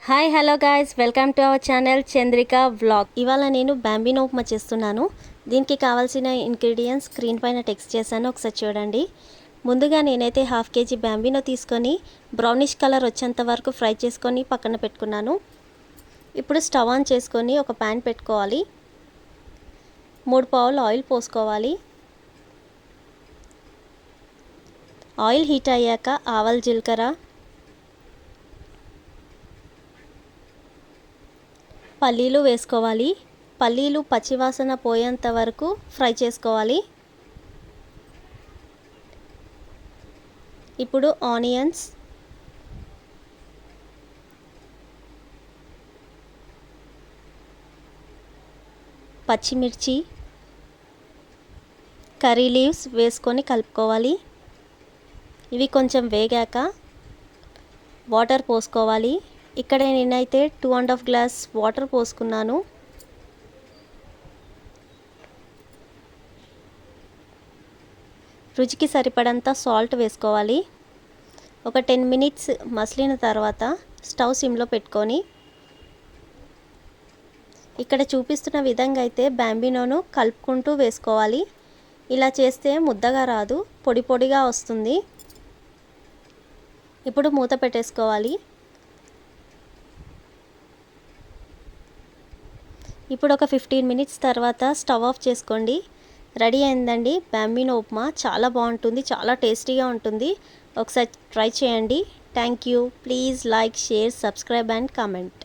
Hi hello guys, welcome to our channel Chandrika vlog. ఇవాళ నేను Bambino upma చేస్తున్నాను. దీనికి కావాల్సిన ఇంగ్రీడియంట్స్ స్క్రీన్ పైన టెక్స్ట్ చేశాను, ఒకసారి చూడండి. ముందుగా నేనైతే హాఫ్ కేజీ బాంబినో తీసుకొని బ్రౌనిష్ కలర్ వచ్చేంత వరకు ఫ్రై చేసుకొని పక్కన పెట్టుకున్నాను. ఇప్పుడు స్టవ్ ఆన్ చేసుకొని ఒక ప్యాన్ పెట్టుకోవాలి. 3 పావులు ఆయిల్ పోసుకోవాలి. ఆయిల్ హీట్ అయ్యాక ఆవాలు, జీలకర్ర, పల్లీలు వేసుకోవాలి. పల్లీలు పచ్చివాసన పోయేంత వరకు ఫ్రై చేసుకోవాలి. ఇప్పుడు ఆనియన్స్, పచ్చిమిర్చి, కర్రీ లీవ్స్ వేసుకొని కలుపుకోవాలి. ఇవి కొంచెం వేగాక వాటర్ పోసుకోవాలి. ఇక్కడ నేనైతే 2.5 గ్లాస్ వాటర్ పోసుకున్నాను. రుచికి సరిపడంత సాల్ట్ వేసుకోవాలి. ఒక 10 మినిట్స్ మసిలిన తర్వాత స్టవ్ సిమ్లో పెట్టుకొని ఇక్కడ చూపిస్తున్న విధంగా అయితే బాంబినోను కలుపుకుంటూ వేసుకోవాలి. ఇలా చేస్తే ముద్దగా రాదు, పొడి పొడిగా వస్తుంది. ఇప్పుడు మూత పెట్టేసుకోవాలి. ఇప్పుడు ఒక 15 మినిట్స్ తర్వాత స్టవ్ ఆఫ్ చేసుకోండి. రెడీ అయిందండి బాంబినో ఉప్మా. చాలా బాగుంటుంది, చాలా టేస్టీగా ఉంటుంది. ఒకసారి ట్రై చేయండి. Thank you. Please like, share, subscribe and comment.